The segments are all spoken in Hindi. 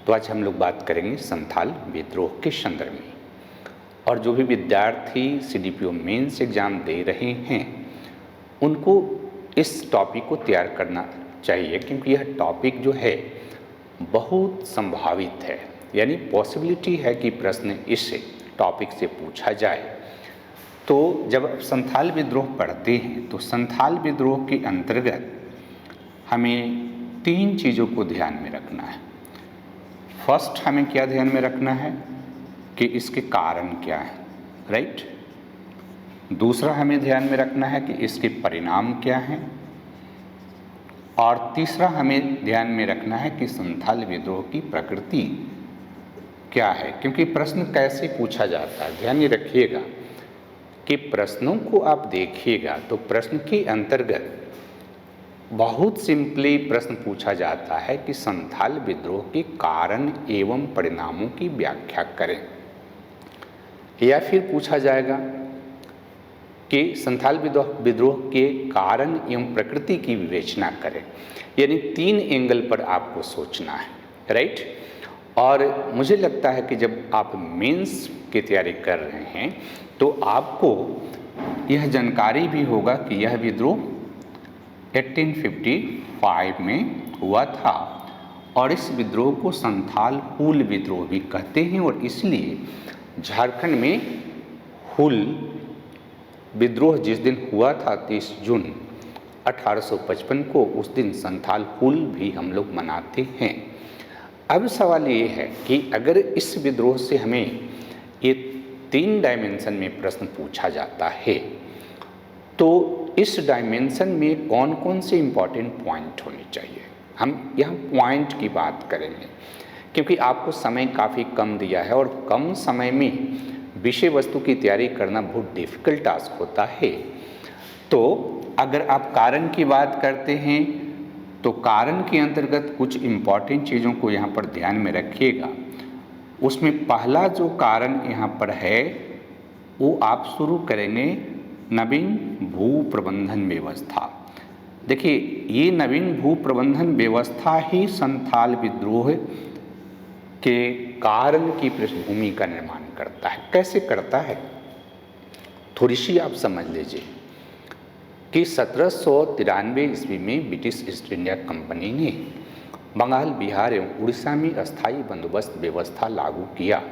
तो आज हम लोग बात करेंगे संथाल विद्रोह के संदर्भ में। और जो भी विद्यार्थी CDPO मेंस एग्ज़ाम दे रहे हैं उनको इस टॉपिक को तैयार करना चाहिए, क्योंकि यह टॉपिक जो है बहुत संभावित है, यानी पॉसिबिलिटी है कि प्रश्न इस टॉपिक से पूछा जाए। तो जब आप संथाल विद्रोह पढ़ते हैं तो संथाल विद्रोह के अंतर्गत हमें 3 चीज़ों को ध्यान में रखना है। फर्स्ट, हमें क्या ध्यान में रखना है कि इसके कारण क्या है, राइट। दूसरा, हमें ध्यान में रखना है कि इसके परिणाम क्या हैं। और तीसरा, हमें ध्यान में रखना है कि संथाल विद्रोह की प्रकृति क्या है, क्योंकि प्रश्न कैसे पूछा जाता है। ध्यान ये रखिएगा कि प्रश्नों को आप देखिएगा तो प्रश्न के अंतर्गत बहुत सिंपली प्रश्न पूछा जाता है कि संथाल विद्रोह के कारण एवं परिणामों की व्याख्या करें, या फिर पूछा जाएगा कि संथाल विद्रोह के कारण एवं प्रकृति की विवेचना करें। यानी 3 एंगल पर आपको सोचना है, राइट। और मुझे लगता है कि जब आप मेंस की तैयारी कर रहे हैं तो आपको यह जानकारी भी होगा कि यह विद्रोह 1855 में हुआ था, और इस विद्रोह को संथाल हुल विद्रोह भी कहते हैं। और इसलिए झारखंड में हुल विद्रोह जिस दिन हुआ था 30 जून 1855 को, उस दिन संथाल हुल भी हम लोग मनाते हैं। अब सवाल ये है कि अगर इस विद्रोह से हमें ये 3 डायमेंशन में प्रश्न पूछा जाता है तो इस डायमेंशन में कौन कौन से इम्पॉर्टेंट पॉइंट होने चाहिए। हम यहाँ पॉइंट की बात करेंगे, क्योंकि आपको समय काफ़ी कम दिया है और कम समय में विषय वस्तु की तैयारी करना बहुत डिफ़िकल्ट टास्क होता है। तो अगर आप कारण की बात करते हैं तो कारण के अंतर्गत कुछ इम्पॉर्टेंट चीज़ों को यहाँ पर ध्यान में रखिएगा। उसमें पहला जो कारण यहाँ पर है वो आप शुरू करेंगे नवीन भू प्रबंधन व्यवस्था। देखिए, ये नवीन भू प्रबंधन व्यवस्था ही संथाल विद्रोह के कारण की पृष्ठभूमि का निर्माण करता है। कैसे करता है, थोड़ी सी आप समझ लीजिए कि 1793 ईस्वी में ब्रिटिश ईस्ट इंडिया कंपनी ने बंगाल, बिहार एवं उड़ीसा में अस्थायी बंदोबस्त व्यवस्था लागू किया,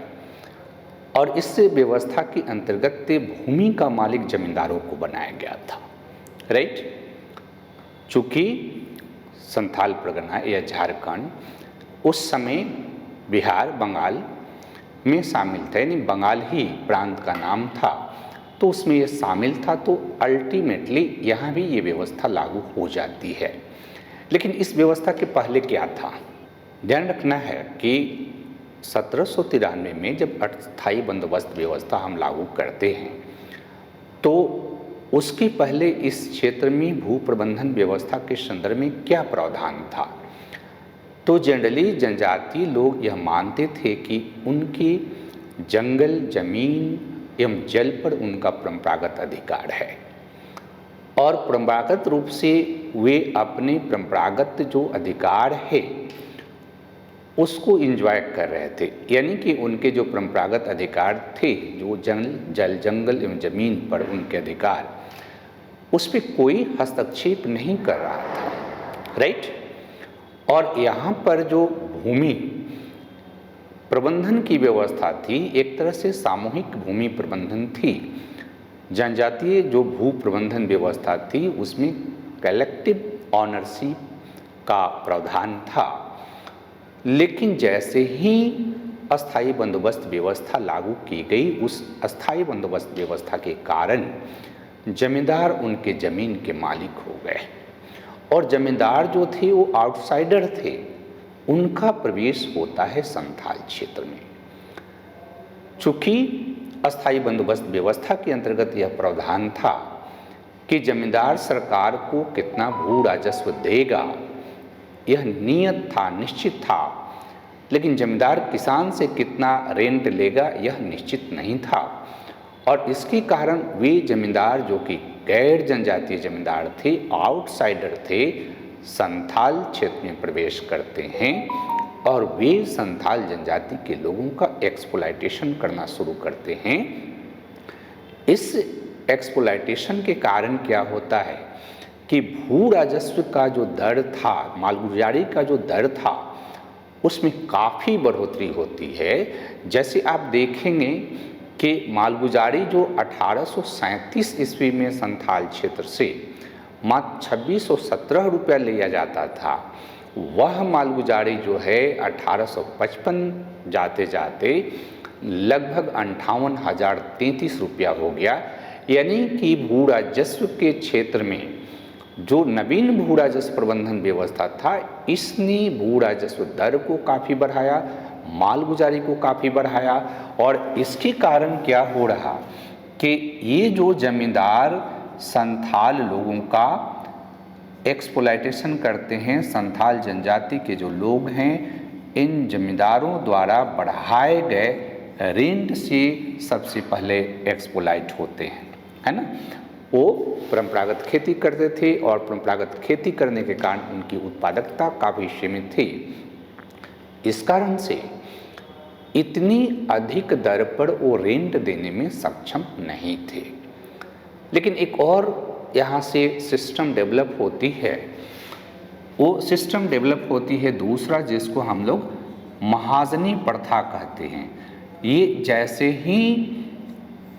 और इस व्यवस्था के अंतर्गत भूमि का मालिक जमींदारों को बनाया गया था, राइट। चूँकि संथाल परगना या झारखंड उस समय बिहार, बंगाल में शामिल था, यानी बंगाल ही प्रांत का नाम था, तो उसमें ये शामिल था, तो अल्टीमेटली यहाँ भी ये व्यवस्था लागू हो जाती है। लेकिन इस व्यवस्था के पहले क्या था, ध्यान रखना है कि 1793 में जब अस्थायी बंदोबस्त व्यवस्था हम लागू करते हैं तो उसके पहले इस क्षेत्र में भू प्रबंधन व्यवस्था के संदर्भ में क्या प्रावधान था। तो जनरली जनजातीय लोग यह मानते थे कि उनकी जंगल, जमीन एवं जल पर उनका परंपरागत अधिकार है, और परंपरागत रूप से वे अपने परंपरागत जो अधिकार है उसको एंजॉय कर रहे थे। यानी कि उनके जो परंपरागत अधिकार थे, जो जल, जंगल एवं ज़मीन पर उनके अधिकार, उस पर कोई हस्तक्षेप नहीं कर रहा था, राइट। और यहाँ पर जो भूमि प्रबंधन की व्यवस्था थी, एक तरह से सामूहिक भूमि प्रबंधन थी। जनजातीय जो भू प्रबंधन व्यवस्था थी उसमें कलेक्टिव ऑनरशिप का प्रावधान था। लेकिन जैसे ही अस्थायी बंदोबस्त व्यवस्था लागू की गई, उस अस्थायी बंदोबस्त व्यवस्था के कारण जमींदार उनके ज़मीन के मालिक हो गए, और जमींदार जो थे वो आउटसाइडर थे, उनका प्रवेश होता है संथाल क्षेत्र में। चूँकि अस्थायी बंदोबस्त व्यवस्था के अंतर्गत यह प्रावधान था कि जमींदार सरकार को कितना भू राजस्व देगा यह नियत था, निश्चित था, लेकिन जमींदार किसान से कितना रेंट लेगा यह निश्चित नहीं था। और इसके कारण वे जमींदार जो कि गैर जनजातीय जमींदार थे, आउटसाइडर थे, संथाल क्षेत्र में प्रवेश करते हैं और वे संथाल जनजाति के लोगों का एक्सप्लॉयटेशन करना शुरू करते हैं। इस एक्सप्लॉयटेशन के कारण क्या होता है कि भू राजस्व का जो दर था, मालगुजारी का जो दर था, उसमें काफ़ी बढ़ोतरी होती है। जैसे आप देखेंगे कि मालगुजारी जो 1837 ईस्वी में संथाल क्षेत्र से मात्र 2617 रुपया लिया जाता था, वह मालगुजारी जो है 1855 जाते जाते लगभग 58,033 रुपया हो गया। यानी कि भू राजस्व के क्षेत्र में जो नवीन भू राजस्व प्रबंधन व्यवस्था था, इसने भू राजस्व दर को काफ़ी बढ़ाया, मालगुजारी को काफ़ी बढ़ाया। और इसके कारण क्या हो रहा कि ये जो जमींदार संथाल लोगों का एक्सप्लॉयटेशन करते हैं, संथाल जनजाति के जो लोग हैं, इन जमींदारों द्वारा बढ़ाए गए रेंट से सबसे पहले एक्सप्लॉयट होते हैं, है ना। वो परंपरागत खेती करते थे और परंपरागत खेती करने के कारण उनकी उत्पादकता काफ़ी सीमित थी। इस कारण से इतनी अधिक दर पर वो रेंट देने में सक्षम नहीं थे। लेकिन एक और यहाँ से सिस्टम डेवलप होती है, वो सिस्टम डेवलप होती है दूसरा, जिसको हम लोग महाजनी प्रथा कहते हैं। ये जैसे ही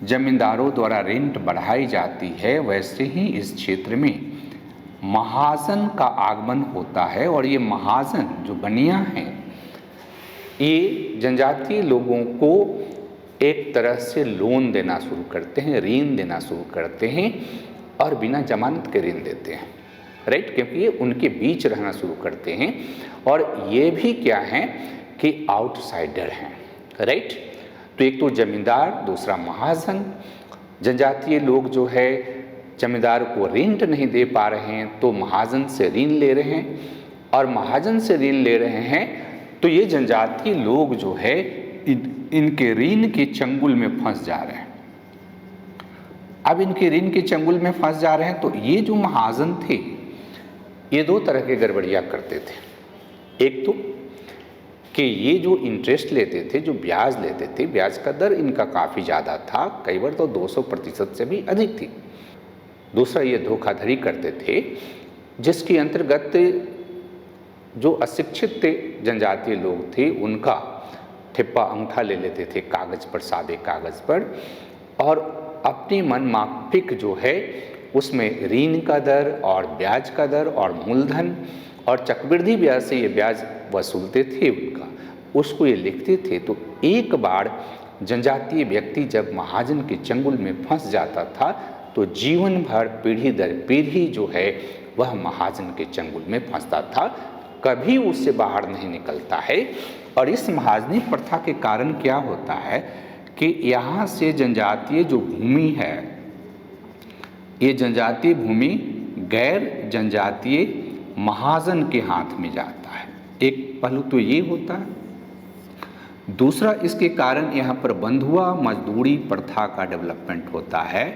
जमींदारों द्वारा रेंट बढ़ाई जाती है, वैसे ही इस क्षेत्र में महाजन का आगमन होता है। और ये महाजन जो बनिया हैं, ये जनजातीय लोगों को एक तरह से लोन देना शुरू करते हैं, ऋण देना शुरू करते हैं और बिना जमानत के ऋण देते हैं, राइट। क्योंकि ये उनके बीच रहना शुरू करते हैं और ये भी क्या हैं कि आउटसाइडर हैं, राइट। तो एक तो जमींदार, दूसरा महाजन। जनजातीय लोग जो है जमींदार को रेंट नहीं दे पा रहे हैं, तो महाजन से ऋण ले रहे हैं, और महाजन से ऋण ले रहे हैं तो ये जनजातीय लोग जो है इनके ऋण के चंगुल में फंस जा रहे हैं। अब इनके ऋण के चंगुल में फंस जा रहे हैं, तो ये जो महाजन थे, ये दो तरह के गड़बड़ियाँ करते थे। एक तो कि ये जो इंटरेस्ट लेते थे, जो ब्याज लेते थे, ब्याज का दर इनका काफ़ी ज़्यादा था, कई बार तो 200% से भी अधिक थी। दूसरा, ये धोखाधड़ी करते थे, जिसके अंतर्गत जो अशिक्षित जनजातीय लोग थे, उनका ठिप्पा अंगूठा ले लेते थे कागज़ पर, सादे कागज़ पर, और अपनी मन माफिक जो है उसमें ऋण का दर और ब्याज का दर और मूलधन और चक्रवृद्धि ब्याज से ये ब्याज वसूलते थे उनका, उसको ये लिखते थे। तो एक बार जनजातीय व्यक्ति जब महाजन के चंगुल में फंस जाता था, तो जीवन भर पीढ़ी दर पीढ़ी जो है वह महाजन के चंगुल में फंसता था, कभी उससे बाहर नहीं निकलता है। और इस महाजनी प्रथा के कारण क्या होता है कि यहाँ से जनजातीय जो भूमि है, ये जनजातीय भूमि गैर जनजातीय महाजन के हाथ में जाता है। एक पहलू तो ये होता है। दूसरा, इसके कारण यहाँ पर बंधुआ मजदूरी प्रथा का डेवलपमेंट होता है।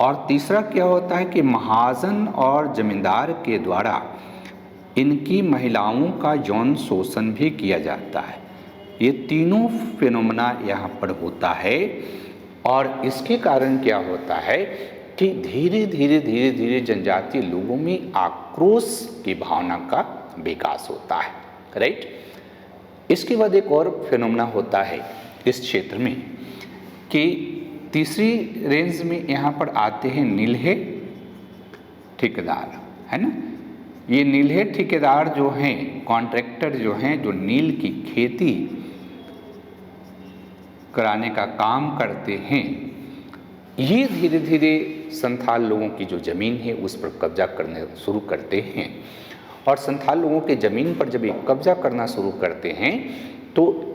और तीसरा क्या होता है कि महाजन और जमींदार के द्वारा इनकी महिलाओं का यौन शोषण भी किया जाता है। ये तीनों फिनोमेना यहाँ पर होता है। और इसके कारण क्या होता है कि धीरे धीरे जनजातीय लोगों में आक्रोश की भावना का विकास होता है, राइट। इसके बाद एक और फिनोमेना होता है इस क्षेत्र में कि तीसरी रेंज में यहाँ पर आते हैं नील्हे ठेकेदार, है ना। ये नील्हे ठेकेदार जो हैं, कॉन्ट्रैक्टर जो हैं, जो नील की खेती कराने का काम करते हैं, ये धीरे धीरे संथाल लोगों की जो ज़मीन है उस पर कब्जा करने शुरू करते हैं। और संथाल लोगों के ज़मीन पर जब ये कब्जा करना शुरू करते हैं, तो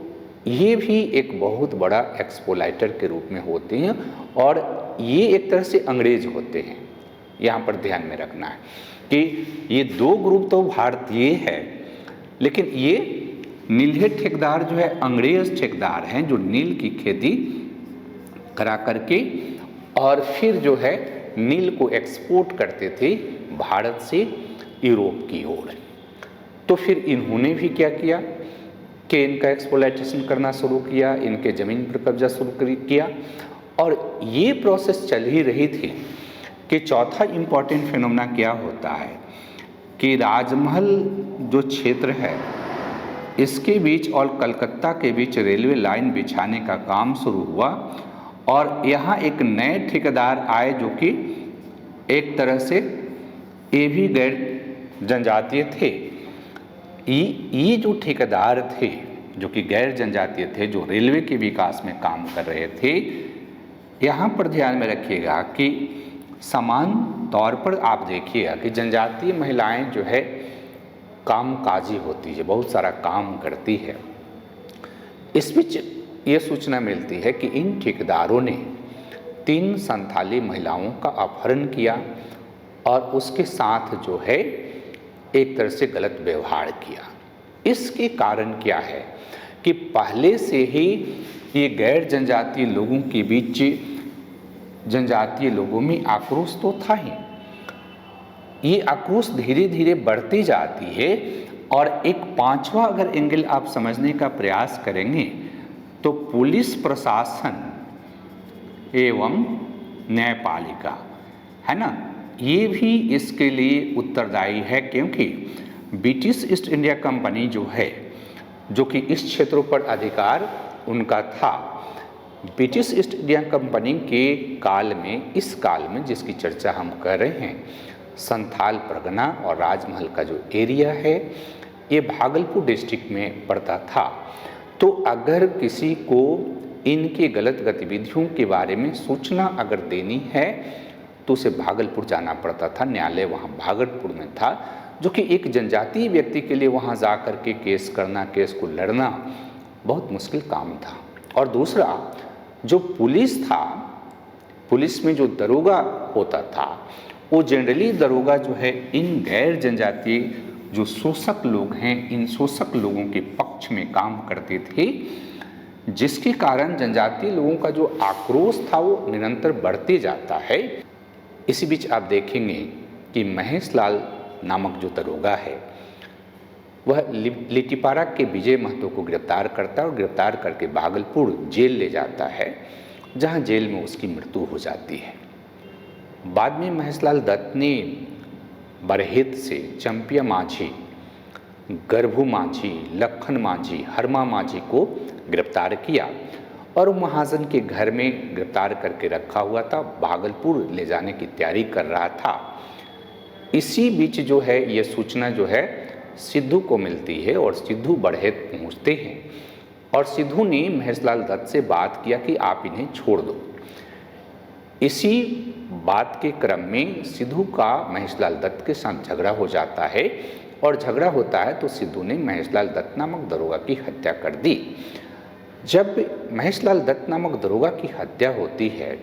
ये भी एक बहुत बड़ा एक्सप्लॉयटर के रूप में होते हैं। और ये एक तरह से अंग्रेज होते हैं। यहाँ पर ध्यान में रखना है कि ये दो ग्रुप तो भारतीय है, लेकिन ये नील्हे ठेकेदार जो है अंग्रेज ठेकेदार हैं, जो नील की खेती करा करके और फिर जो है नील को एक्सपोर्ट करते थे भारत से यूरोप की ओर। तो फिर इन्होंने भी क्या किया कि इनका एक्सप्लॉयटेशन करना शुरू किया, इनके ज़मीन पर कब्जा शुरू किया, और ये प्रोसेस चल ही रही थी कि चौथा इम्पॉर्टेंट फिनोमेना क्या होता है कि राजमहल जो क्षेत्र है इसके बीच और कलकत्ता के बीच रेलवे लाइन बिछाने का काम शुरू हुआ, और यहाँ एक नए ठेकेदार आए जो कि एक तरह से ये भी गैर जनजातीय थे। ये जो ठेकेदार थे जो कि गैर जनजातीय थे, जो रेलवे के विकास में काम कर रहे थे, यहाँ पर ध्यान में रखिएगा कि समान तौर पर आप देखिएगा कि जनजातीय महिलाएं जो है कामकाजी होती है, बहुत सारा काम करती है। इस बीच ये सूचना मिलती है कि इन ठेकेदारों ने 3 संथाली महिलाओं का अपहरण किया और उसके साथ जो है एक तरह से गलत व्यवहार किया। इसके कारण क्या है कि पहले से ही ये गैर जनजातीय लोगों के बीच जनजातीय लोगों में आक्रोश तो था ही। ये आक्रोश धीरे धीरे बढ़ती जाती है, और एक पांचवा अगर एंगल आप समझने का प्रयास करेंगे तो पुलिस प्रशासन एवं न्यायपालिका है ना, ये भी इसके लिए उत्तरदायी है, क्योंकि ब्रिटिश ईस्ट इंडिया कंपनी जो है, जो कि इस क्षेत्रों पर अधिकार उनका था। ब्रिटिश ईस्ट इंडिया कंपनी के काल में, इस काल में जिसकी चर्चा हम कर रहे हैं, संथाल परगना और राजमहल का जो एरिया है ये भागलपुर डिस्ट्रिक्ट में पड़ता था। तो अगर किसी को इनके गलत गतिविधियों के बारे में सूचना अगर देनी है तो उसे भागलपुर जाना पड़ता था। न्यायालय वहाँ भागलपुर में था, जो कि एक जनजातीय व्यक्ति के लिए वहाँ जा कर के केस करना, केस को लड़ना बहुत मुश्किल काम था। और दूसरा, जो पुलिस था, पुलिस में जो दरोगा होता था, वो जनरली दरोगा जो है इन गैर जनजातीय जो शोषक लोग हैं, इन शोषक लोगों के पक्ष में काम करते थे, जिसके कारण जनजातीय लोगों का जो आक्रोश था वो निरंतर बढ़ते जाता है। इसी बीच आप देखेंगे कि महेश लाल नामक जो दरोगा है वह लिट्टीपारा के विजय महतो को गिरफ्तार करता है और गिरफ्तार करके भागलपुर जेल ले जाता है, जहां जेल में उसकी मृत्यु हो जाती है। बाद में महेशलाल दत्त ने बरहेत से चंपिया माझी, गर्भू माझी, लखन माझी, हरमा माझी को गिरफ्तार किया और महाजन के घर में गिरफ्तार करके रखा हुआ था, भागलपुर ले जाने की तैयारी कर रहा था। इसी बीच जो है ये सूचना जो है सिद्धू को मिलती है और सिद्धू बरहेत पहुंचते हैं और सिद्धू ने महेशलाल दत्त से बात किया कि आप इन्हें छोड़ दो। इसी बात के क्रम में सिद्धू का महेशलाल दत्त के साथ झगड़ा हो जाता है और झगड़ा होता है तो सिद्धू ने महेशलाल दत्त नामक दरोगा की हत्या कर दी। जब महेशलाल दत्त नामक दरोगा की हत्या होती है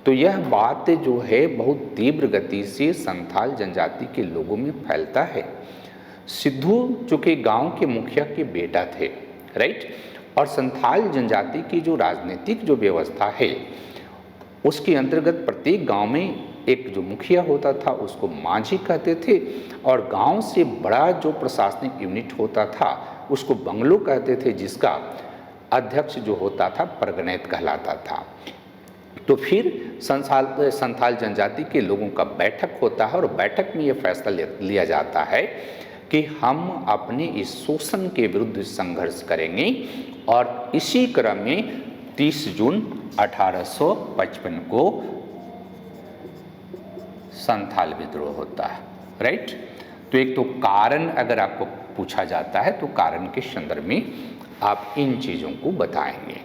तो यह बात जो है बहुत तीव्र गति से संथाल जनजाति के लोगों में फैलता है। सिद्धू चूँकि गांव के मुखिया के बेटा थे, राइट, और संथाल जनजाति की जो राजनीतिक जो व्यवस्था है उसके अंतर्गत प्रत्येक गांव में एक जो मुखिया होता था उसको माझी कहते थे और गांव से बड़ा जो प्रशासनिक यूनिट होता था उसको बंगलो कहते थे, जिसका अध्यक्ष जो होता था परगनैत कहलाता था। तो फिर संथाल जनजाति के लोगों का बैठक होता है और बैठक में ये फैसला लिया जाता है कि हम अपने इस शोषण के विरुद्ध संघर्ष करेंगे और इसी क्रम में 30 जून 1855 को संथाल विद्रोह होता है, राइट। तो एक तो कारण अगर आपको पूछा जाता है तो कारण के संदर्भ में आप इन चीज़ों को बताएंगे।